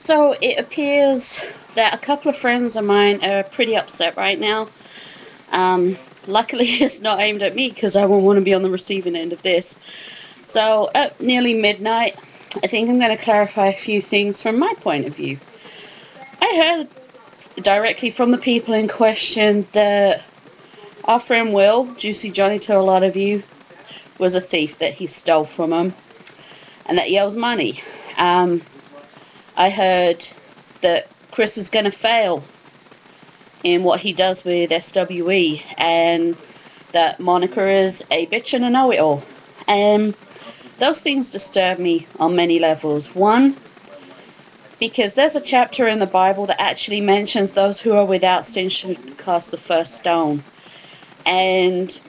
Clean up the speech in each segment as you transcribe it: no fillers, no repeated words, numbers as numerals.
So it appears that a couple of friends of mine are pretty upset right now. Luckily, it's not aimed at me because I won't want to be on the receiving end of this. So at nearly midnight, I think I'm going to clarify a few things from my point of view. I heard directly from the people in question that our friend Will, Juicy Johnny to a lot of you, was a thief, that he stole from him, and that he owes money. Um, I heard that Chris is going to fail in what he does with SWE, and that Monica is a bitch and a know-it-all. And those things disturb me on many levels. One, because there's a chapter in the Bible that actually mentions those who are without sin should cast the first stone. And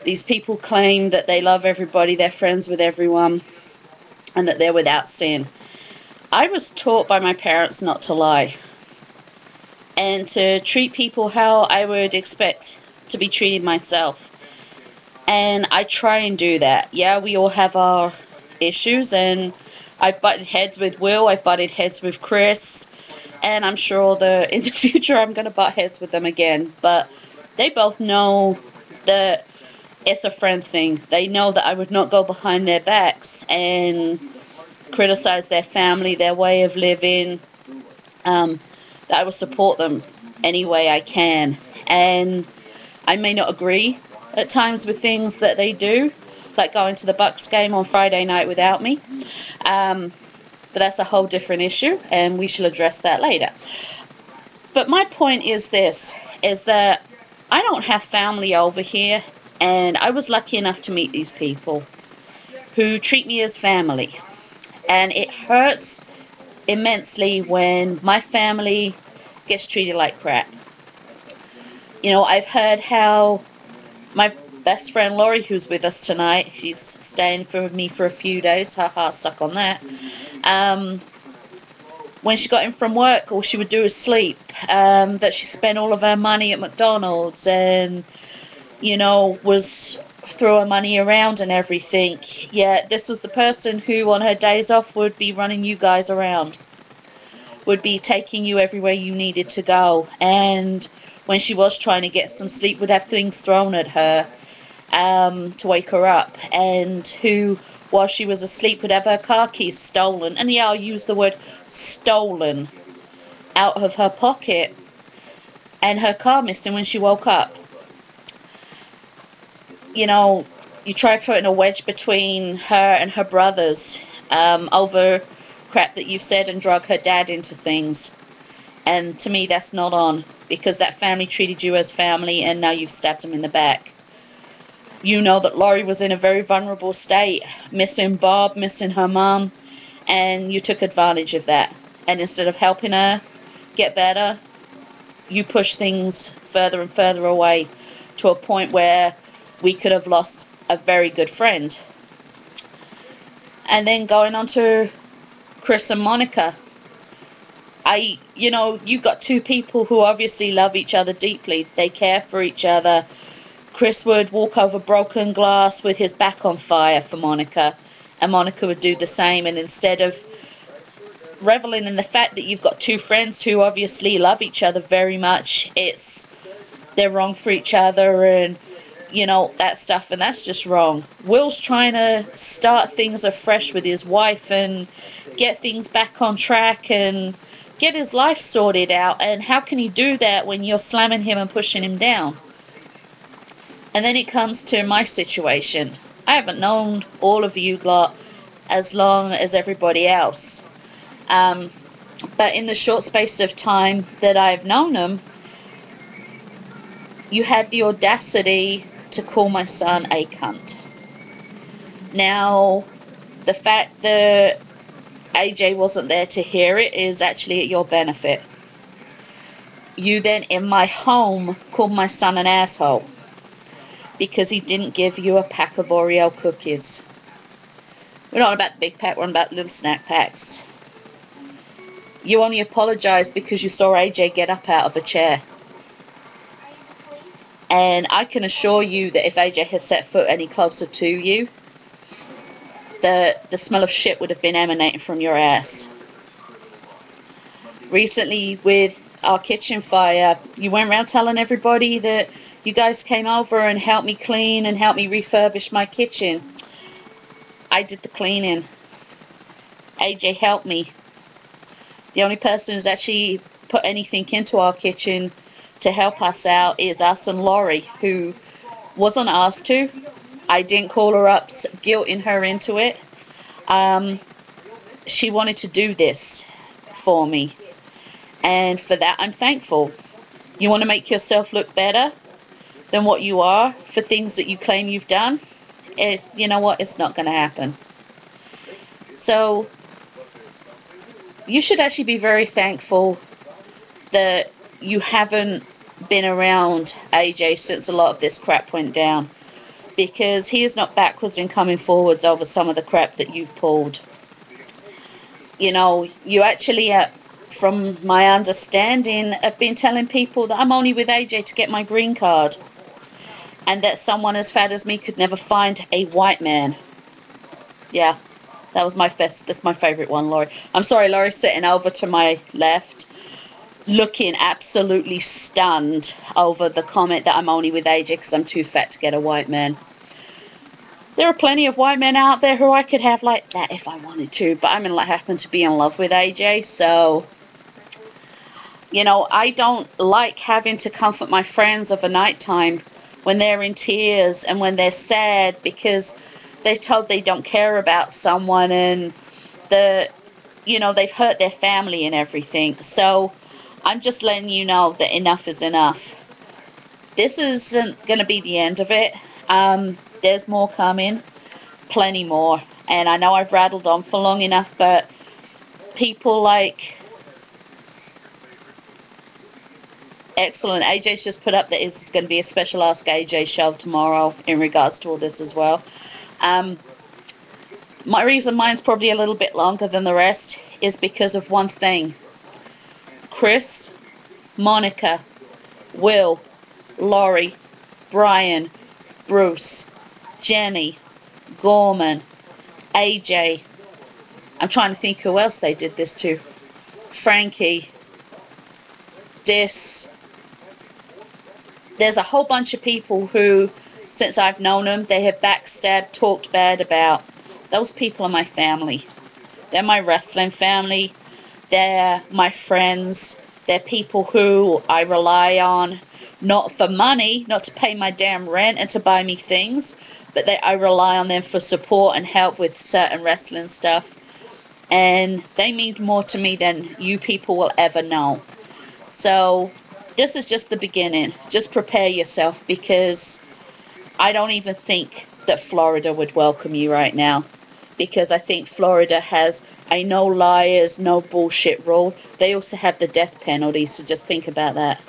these people claim that they love everybody, they're friends with everyone, and that they're without sin. I was taught by my parents not to lie and to treat people how I would expect to be treated myself. And I try and do that. Yeah, we all have our issues, and I've butted heads with Will, I've butted heads with Chris, and I'm sure that in the future I'm going to butt heads with them again. But they both know that it's a friend thing. They know that I would not go behind their backs and criticize their family, their way of living, that I will support them any way I can. And I may not agree at times with things that they do, like going to the Bucks game on Friday night without me. But that's a whole different issue, and we shall address that later. But my point is this, is that I don't have family over here, and I was lucky enough to meet these people who treat me as family. And it hurts immensely when my family gets treated like crap. You know, I've heard how my best friend Laurie, who's with us tonight, she's staying with me for a few days, haha, suck on that. When she got in from work, all she would do is sleep. That she spent all of her money at McDonald's and, you know, was throwing money around and everything. Yet this was the person who on her days off would be running you guys around, would be taking you everywhere you needed to go, and when she was trying to get some sleep would have things thrown at her to wake her up, and who, while she was asleep, would have her car keys stolen, and yeah, I'll use the word stolen, out of her pocket, and her car missing when she woke up. You know, you try putting a wedge between her and her brothers over crap that you've said and drug her dad into things. And to me, that's not on, because that family treated you as family, and now you've stabbed them in the back. You know that Laurie was in a very vulnerable state, missing Bob, missing her mom, and you took advantage of that. And instead of helping her get better, you push things further and further away to a point where we could have lost a very good friend. And then going on to Chris and Monica, you've got two people who obviously love each other deeply. They care for each other. Chris would walk over broken glass with his back on fire for Monica, and Monica would do the same. And instead of reveling in the fact that you've got two friends who obviously love each other very much, they're wrong for each other, and that stuff, and that's just wrong. Will's trying to start things afresh with his wife and get things back on track and get his life sorted out, and how can he do that when you're slamming him and pushing him down? And then it comes to my situation. I haven't known all of you lot as long as everybody else, but in the short space of time that I've known them, you had the audacity to call my son a cunt. Now, the fact that AJ wasn't there to hear it is actually at your benefit. You then, in my home, called my son an asshole because he didn't give you a pack of Oreo cookies. We're not about the big pack, we're on about little snack packs. You only apologized because you saw AJ get up out of a chair. And I can assure you that if AJ had set foot any closer to you, the smell of shit would have been emanating from your ass. recently with our kitchen fire, you went around telling everybody that you guys came over and helped me clean and helped me refurbish my kitchen. I did the cleaning. AJ helped me. The only person who's actually put anything into our kitchen to help us out is us and Laurie, who wasn't asked to. I didn't call her up, guilting her into it. She wanted to do this for me, and for that I'm thankful. You want to make yourself look better than what you are for things that you claim you've done? You know what? It's not going to happen. So you should actually be very thankful that you haven't been around AJ since a lot of this crap went down, because he is not backwards in coming forwards over some of the crap that you've pulled. You know, you actually, from my understanding, have been telling people that I'm only with AJ to get my green card, and that someone as fat as me could never find a white man. Yeah, that's my favorite one, Laurie. I'm sorry, Laurie's sitting over to my left, looking absolutely stunned over the comment that I'm only with AJ because I'm too fat to get a white man. There are plenty of white men out there who I could have like that if I wanted to, but I happen to be in love with AJ, so, you know, I don't like having to comfort my friends of a nighttime when they're in tears and when they're sad because they're told they don't care about someone, and they've hurt their family and everything. So I'm just letting you know that enough is enough. This isn't going to be the end of it. There's more coming, plenty more. And I know I've rattled on for long enough, but people like... Excellent. AJ's just put up that it's going to be a special Ask AJ show tomorrow in regards to all this as well. My reason mine's probably a little bit longer than the rest is because of one thing. Chris, Monica, Will, Laurie, Brian, Bruce, Jenny, Gorman, AJ. I'm trying to think who else they did this to. Frankie, Dis. There's a whole bunch of people who, since I've known them, they have backstabbed, talked bad about. Those people are my family. They're my wrestling family. They're my friends. They're people who I rely on, not for money, not to pay my damn rent and to buy me things, but I rely on them for support and help with certain wrestling stuff. And they mean more to me than you people will ever know. So this is just the beginning. Just prepare yourself, because I don't even think that Florida would welcome you right now, because I think Florida has a no liars, no bullshit rule. They also have the death penalty, so just think about that.